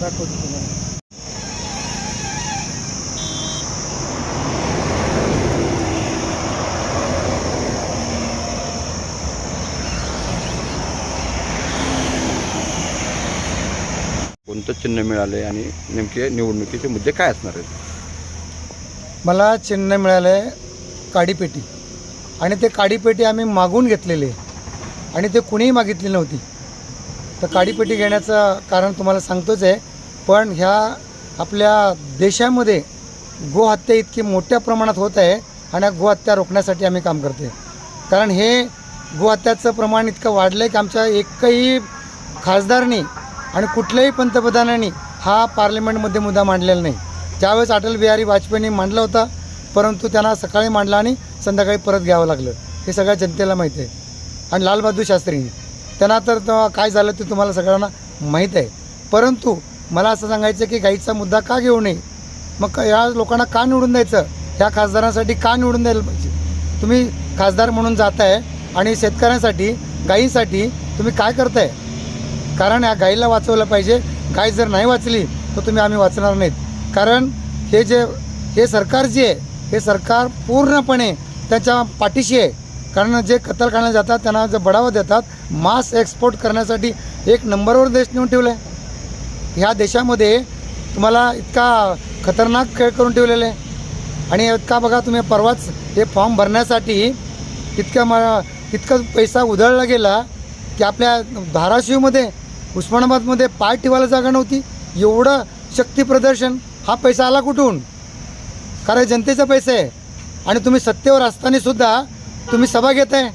दाखवतो तुम्हाला. कोणतं चिन्ह मिळाले आणि नेमके निवडणुकीचे मुद्दे काय असणार आहेत? मला चिन्ह मिळालं आहे काडीपेटी, आणि ते काडीपेटी आम्ही मागून घेतलेली आहे आणि ते कुणीही मागितली नव्हती. तर काडीपेटी घेण्याचं कारण तुम्हाला सांगतोच आहे. पण ह्या आपल्या देशामध्ये गोहत्या इतकी मोठ्या प्रमाणात होत आहे आणि गोहत्या रोखण्यासाठी आम्ही काम करते. कारण हे गोहत्याचं प्रमाण इतकं वाढलं आहे की आमच्या एकही खासदारनी आणि कुठल्याही पंतप्रधानांनी हा पार्लमेंटमध्ये मुद्दा मांडलेला नाही. त्यावेळेस अटल बिहारी वाजपेयींनी मांडला होता, परंतु त्यांना सकाळी मांडला आणि संध्याकाळी परत घ्यावं लागलं. हे सगळ्या जनतेला माहीत आहे. आणि लालबहादूर शास्त्रींनी त्यांना तर काय झालं ते तुम्हाला सगळ्यांना माहीत आहे. परंतु मला असं सांगायचं की गाईचा मुद्दा का घेऊ नये, मग या लोकांना का निवडून द्यायचं, ह्या खासदारांसाठी का निवडून द्यायला पाहिजे. तुम्ही खासदार म्हणून जात आहे आणि शेतकऱ्यांसाठी गाईंसाठी तुम्ही काय करताय. कारण या गाईला वाचवलं पाहिजे. गाय जर नाही वाचली तर तुम्ही आम्ही वाचणार नाहीत. कारण हे सरकार जे आहे हे सरकार पूर्णपणे त्याच्या पाठीशी आहे. कारण जे कत्तलखान्यात जातात त्यांना जे बढावा देतात, मांस एक्सपोर्ट करण्यासाठी एक नंबरवर देश नेऊन ठेवला आहे. ह्या देशामध्ये तुम्हाला इतका खतरनाक खेळ करून ठेवलेला आहे. आणि इतका बघा तुम्ही परवाच हे फॉर्म भरण्यासाठी इतका पैसा उधळला गेला की आपल्या धाराशिवमध्ये उस्मानाबादमध्ये पाय ठेवायला जागा नव्हती. एवढं शक्ती प्रदर्शन, हा पैसा आला कुठून. कारण जनतेचा पैसा आहे. आणि तुम्ही सत्तेवर असतानासुद्धा तुम्ही सभा घेत आहे,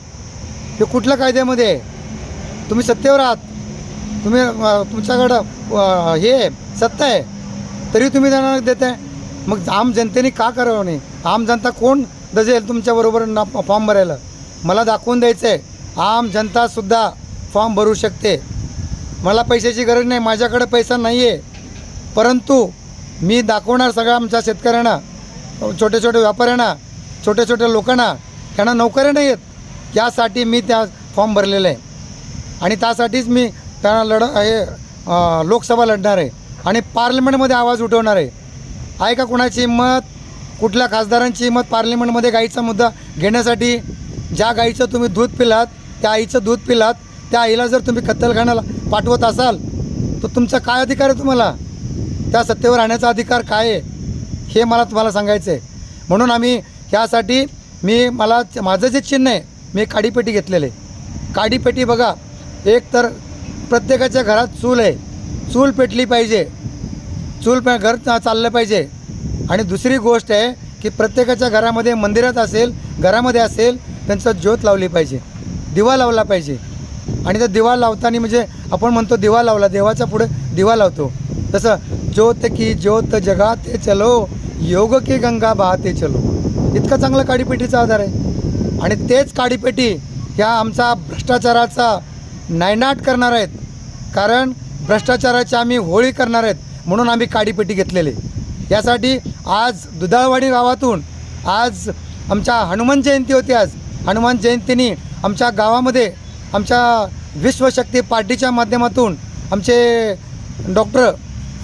हे कुठल्या कायद्यामध्ये आहे. तुम्ही सत्तेवर आहात, तुम्ही तुमच्याकडं हे सत्ता आहे, तरी तुम्ही त्यांना देत आहे. मग आम जनतेने का करावं नाही. आम जनता कोण दजेल तुमच्याबरोबर फॉर्म भरायला. मला दाखवून द्यायचं आहे आम जनतासुद्धा फॉर्म भरू शकते. मला पैशाची गरज नाही, माझ्याकडे पैसा नाही आहे, परंतु मी दाखवणार सगळ्या आमच्या शेतकऱ्यांना, छोट्या छोट्या व्यापाऱ्यांना, छोट्या छोट्या लोकांना, त्यांना नोकऱ्या नाही आहेत, यासाठी मी त्या फॉर्म भरलेला आहे. आणि त्यासाठीच मी त्यांना लोकसभा लढणार आहे आणि पार्लमेंटमध्ये आवाज उठवणार आहे. आहे का कुणाची हिंमत, कुठल्या खासदारांची हिंमत पार्लमेंटमध्ये गाईचा मुद्दा घेण्यासाठी. ज्या गाईचं तुम्ही दूध पिलात, त्या आईचं दूध पिलात, त्या आईला जर तुम्ही कत्तलखान्याला पाठवत असाल तर तुमचा काय अधिकार आहे. तुम्हाला त्या सत्तेवर राहण्याचा अधिकार काय आहे हे मला तुम्हाला सांगायचं आहे. म्हणून आम्ही ह्यासाठी माझं जे चिन्ह आहे, मी काडीपेटी घेतलेलं आहे. काडीपेटी बघा, एक तर प्रत्येकाच्या घरात चूल आहे, चूल पेटली पाहिजे, घर चाललं पाहिजे. आणि दुसरी गोष्ट आहे की प्रत्येकाच्या घरामध्ये, मंदिरात असेल, घरामध्ये असेल, त्यांचा ज्योत लावली पाहिजे, दिवा लावला पाहिजे. आणि त्या दिवा लावताना म्हणजे आपण म्हणतो दिवा लावला, देवाच्या पुढे दिवा लावतो, तसं ज्योत की ज्योत जगाते चलो, योग की गंगा बहाते चलो. इतका चांगला काडीपेटीचा आधार आहे. आणि तेच काडीपेटी ह्या आमचा भ्रष्टाचाराचा नायनाट करणार आहेत. कारण भ्रष्टाचाराची आम्ही होळी करणार आहेत, म्हणून आम्ही काडीपेटी घेतलेले. यासाठी आज दुधाळवाडी गावातून आज आमच्या हनुमान जयंती होती. आज हनुमान जयंतीनी आमच्या गावामध्ये आमच्या विश्वशक्ती पार्टीच्या माध्यमातून आमचे डॉक्टर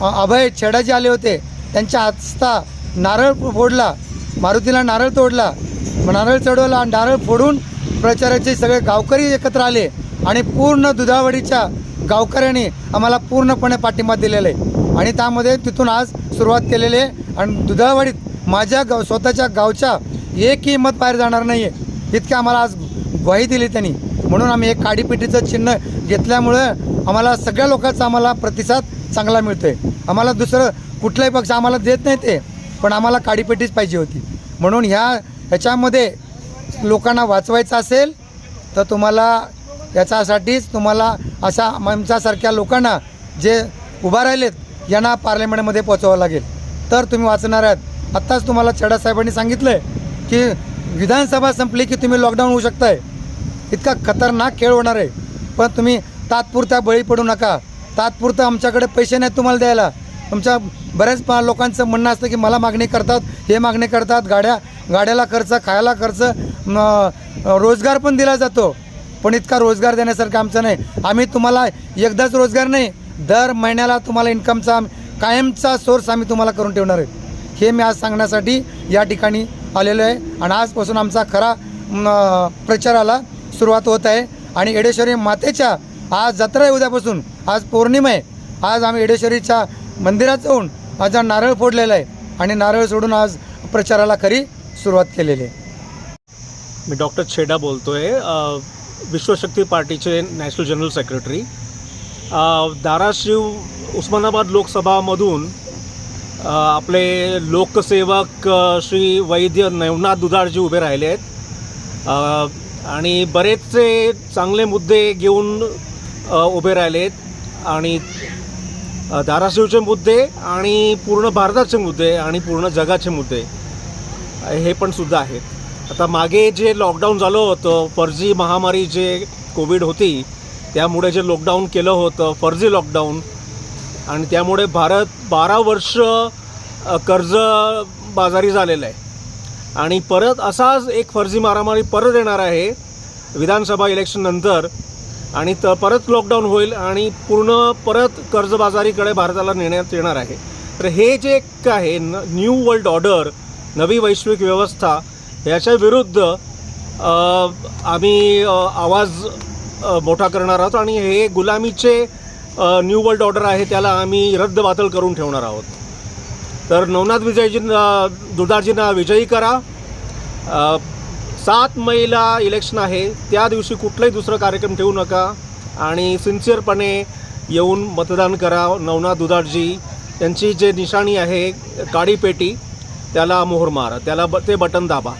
अभय छेडाजी आले होते. त्यांच्या हस्ता नारळ फोडला, मारुतीला नारळ तोडला, नारळ चढवला, नारळ फोडून प्रचाराचे सगळे गावकरी एकत्र आले आणि पूर्ण दुधाळवाडीच्या गावकऱ्यांनी आम्हाला पूर्णपणे पाठिंबा दिलेला आहे. आणि त्यामध्ये तिथून आज सुरुवात केलेली आहे. आणि दुधाळवाडीत माझ्या स्वतःच्या गावच्या एकही मत बाहेर जाणार नाही आहे, इतकी आम्हाला आज ग्वाही दिली त्यांनी. म्हणून आम्ही एक काडीपेटीचं चिन्ह घेतल्यामुळं आम्हाला सगळ्या लोकांचा आम्हाला प्रतिसाद चांगला मिळतो आहे. आम्हाला दुसरं कुठलाही पक्ष आम्हाला देत नाही ते, पण आम्हाला काडीपेटीच पाहिजे होती. म्हणून ह्याच्यामध्ये लोकांना वाचवायचं असेल तर तुम्हाला याच्यासाठीच तुम्हाला अशा आमच्यासारख्या लोकांना जे उभा राहिलेत यांना पार्लमेंटमध्ये पोचवावं लागेल, तर तुम्ही वाचणार आहात. आत्ताच तुम्हाला छेडा साहेबांनी सांगितलं आहे की विधानसभा संपली की तुम्ही लॉकडाऊन होऊ शकताय. इतका खतरनाक खेळ होणार आहे. पण तुम्ही तात्पुरता बळी पडू नका. तात्पुरतं आमच्याकडे पैसे नाहीत तुम्हाला द्यायला. तुमच्या बऱ्याच लोकांचं म्हणणं असतं की मला मागणी करतात, हे मागणी करतात, गाड्याला खर्च, खायला खर्च, रोजगार पण दिला जातो, पण इतका रोजगार देण्यासारखं आमचं नाही. आम्ही तुम्हाला एकदाच रोजगार नाही, दर महिन्याला तुम्हाला इन्कमचा कायमचा सोर्स आम्ही तुम्हाला करून ठेवणार आहे. हे मी आज सांगण्यासाठी या ठिकाणी आलेलो आहे. आणि आजपासून आमचा खरा प्रचाराला सुरुवात होत आहे. आणि येडेश्वरी मातेच्या आज जत्रा आहे, उद्यापासून आज पौर्णिमा आहे. आज आम्ही येडेश्वरीच्या मंदिरात जाऊन आज नारळ फोडलेला आहे आणि नारळ सोडून आज प्रचाराला खरी सुरुवात केलेली आहे. मी डॉक्टर छेडा बोलतो आहे, विश्वशक्ती पार्टीचे national general secretary. Dharashiv Osmanabad लोकसभामधून आपले लोकसेवक श्री वैद्य नवनाथ दुधाळजी उभे राहिले आहेत आणि बरेचसे चांगले मुद्दे घेऊन उभे राहिले आहेत. आणि धाराशिवचे मुद्दे आणि पूर्ण भारताचे मुद्दे आणि पूर्ण जगाचे मुद्दे हे पण सुद्धा आहेत. आता मागे जे लॉकडाऊन झालं होतं, फर्जी महामारी जे कोविड होती, त्यामुळे जे लॉकडाऊन केलं होतं, फर्जी लॉकडाऊन, आणि त्यामुळे भारत 12 वर्ष कर्जबाजारी झालेलं आहे. आणि परत असाच एक फर्जी मारामारी परत येणार आहे विधानसभा इलेक्शननंतर, आणि परत लॉकडाऊन होईल आणि पूर्ण परत कर्जबाजारीकडे भारताला नेण्यात येणार आहे. तर हे जे एक आहे न्यू वर्ल्ड ऑर्डर, नवी वैश्विक व्यवस्था, याच्या विरुद्ध आम्ही आवाज मोठा करणार आहोत. आणि हे गुलामीचे न्यू वर्ल्ड ऑर्डर आहे त्याला आम्ही रद्दबातल करून ठेवणार आहोत. तर नवनाथ दुधाळजींना विजयी करा. 7 मेला इलेक्शन आहे, त्या दिवशी कुठलाही दुसरा कार्यक्रम ठेवू नका आणि सिन्सिअरपणे येऊन मतदान करा. नवनाथ दुधाळजी यांची जे निशाणी आहे काळी पेटी, त्याला मोहर मारा, ते बटन दाबा.